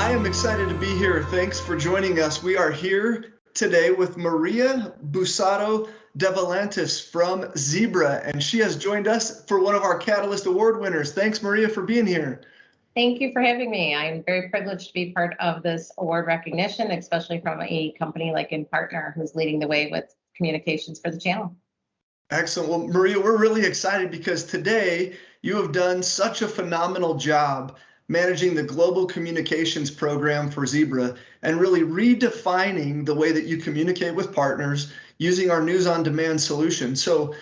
I am excited to be here. Thanks for joining us. We are here today with Maria Busato-Davlantis from Zebra, and she has joined us for one of our Catalyst Award winners. Thanks, Maria, for being here. Thank you for having me. I'm very privileged to be part of this award recognition, especially from a company like Impartner, who's leading the way with communications for the channel. Excellent. Well, Maria, we're really excited because today you have done such a phenomenal job managing the global communications program for Zebra and really redefining the way that you communicate with partners using our news on demand solution. So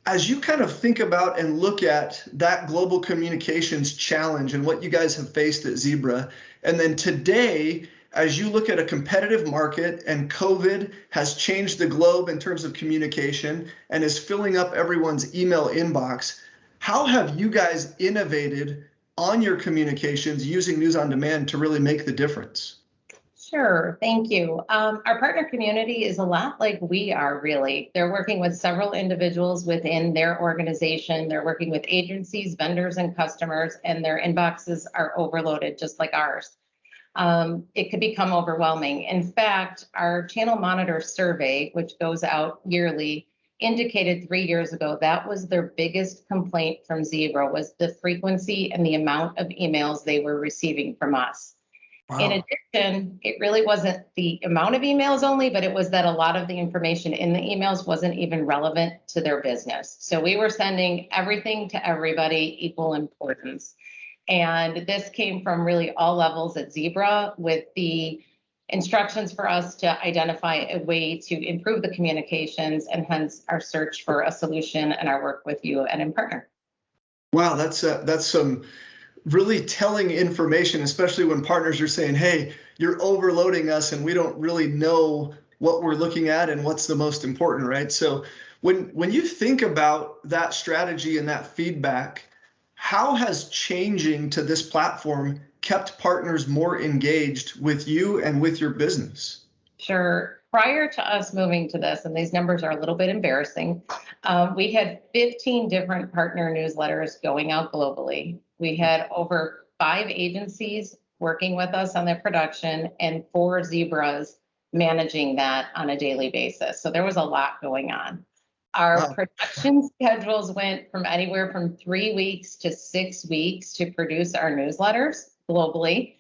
as you kind of think about and look at that global communications challenge and what you guys have faced at Zebra, and then today, as you look at a competitive market and COVID has changed the globe in terms of communication and is filling up everyone's email inbox, how have you guys innovated on your communications using news on demand to really make the difference? Sure, thank you. Our partner community is a lot like we are, really. They're working with several individuals within their organization. They're working with agencies, vendors, and customers, and their inboxes are overloaded just like ours. It could become overwhelming. In fact, our channel monitor survey, which goes out yearly, indicated 3 years ago that was their biggest complaint from Zebra, was the frequency and the amount of emails they were receiving from us. Wow. In addition, it really wasn't the amount of emails only, but it was that a lot of the information in the emails wasn't even relevant to their business. So we were sending everything to everybody, equal importance. And this came from really all levels at Zebra, with the instructions for us to identify a way to improve the communications, and hence our search for a solution and our work with you at Impartner. Wow, that's some really telling information, especially when partners are saying, hey, you're overloading us and we don't really know what we're looking at and what's the most important, right? So when you think about that strategy and that feedback, how has changing to this platform kept partners more engaged with you and with your business? Sure. Prior to us moving to this, and these numbers are a little bit embarrassing, we had 15 different partner newsletters going out globally. We had over 5 agencies working with us on their production and 4 Zebras managing that on a daily basis. So there was a lot going on. Our production schedules went from anywhere from 3 weeks to 6 weeks to produce our newsletters globally.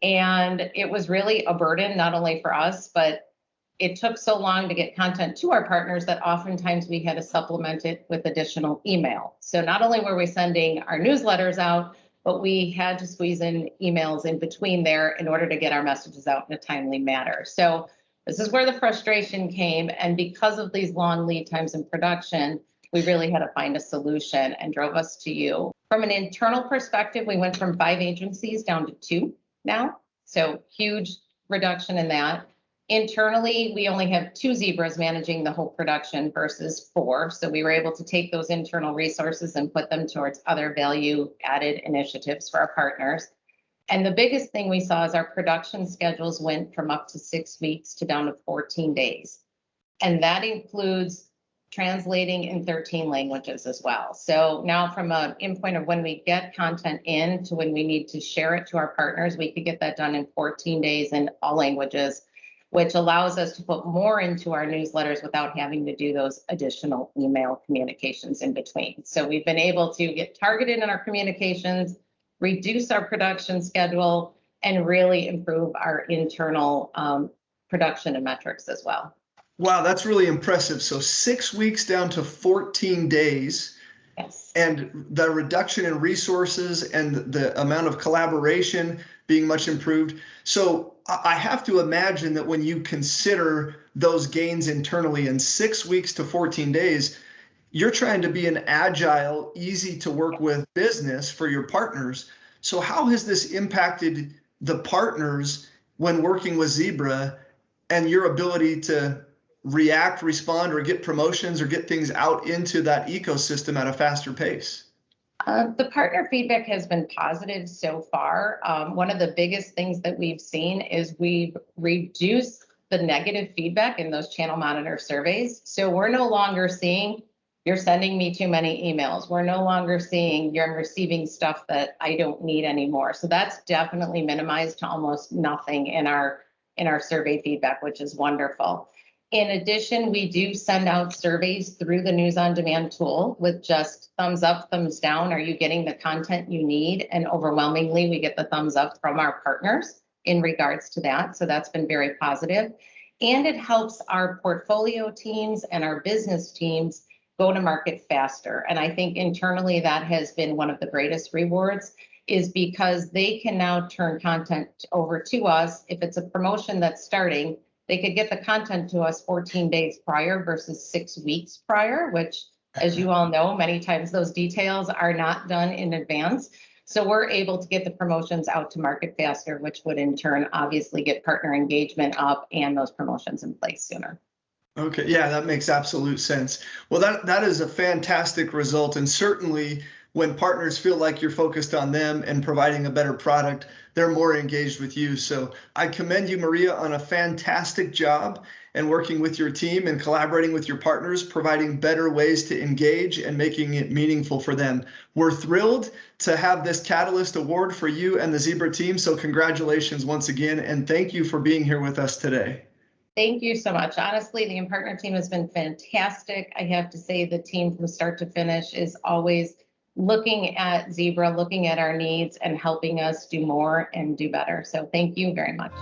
And it was really a burden, not only for us, but it took so long to get content to our partners that oftentimes we had to supplement it with additional email. So not only were we sending our newsletters out, but we had to squeeze in emails in between there in order to get our messages out in a timely manner. So this is where the frustration came. And because of these long lead times in production, we really had to find a solution and drove us to you. From an internal perspective, we went from 5 agencies down to 2 now. So huge reduction in that. Internally, we only have 2 Zebras managing the whole production versus 4. So we were able to take those internal resources and put them towards other value added initiatives for our partners. And the biggest thing we saw is our production schedules went from up to 6 weeks to down to 14 days. And that includes translating in 13 languages as well. So now from an endpoint of when we get content in to when we need to share it to our partners, we could get that done in 14 days in all languages, which allows us to put more into our newsletters without having to do those additional email communications in between. So we've been able to get targeted in our communications, reduce our production schedule, and really improve our internal production and metrics as well. Wow, that's really impressive. So 6 weeks down to 14 days. Yes. And the reduction in resources and the amount of collaboration being much improved. So I have to imagine that when you consider those gains internally in 6 weeks to 14 days, you're trying to be an agile, easy to work with business for your partners. So how has this impacted the partners when working with Zebra and your ability to react, respond, or get promotions or get things out into that ecosystem at a faster pace? The partner feedback has been positive so far. One of the biggest things that we've seen is we've reduced the negative feedback in those channel monitor surveys. So we're no longer seeing you're sending me too many emails. We're no longer seeing you're receiving stuff that I don't need anymore. So that's definitely minimized to almost nothing in our survey feedback, which is wonderful. In addition, we do send out surveys through the News on Demand tool with just thumbs up, thumbs down. Are you getting the content you need? And overwhelmingly, we get the thumbs up from our partners in regards to that. So that's been very positive. And it helps our portfolio teams and our business teams go to market faster. And I think internally that has been one of the greatest rewards, is because they can now turn content over to us. If it's a promotion that's starting, they could get the content to us 14 days prior versus 6 weeks prior, which, as you all know, many times those details are not done in advance. So we're able to get the promotions out to market faster, which would in turn obviously get partner engagement up and those promotions in place sooner. Okay, yeah, that makes absolute sense. Well, that is a fantastic result. And certainly when partners feel like you're focused on them and providing a better product, they're more engaged with you. So I commend you, Maria, on a fantastic job and working with your team and collaborating with your partners, providing better ways to engage and making it meaningful for them. We're thrilled to have this Catalyst Award for you and the Zebra team. So congratulations once again, and thank you for being here with us today. Thank you so much. Honestly, the Impartner team has been fantastic. I have to say the team from start to finish is always looking at Zebra, looking at our needs and helping us do more and do better. So thank you very much.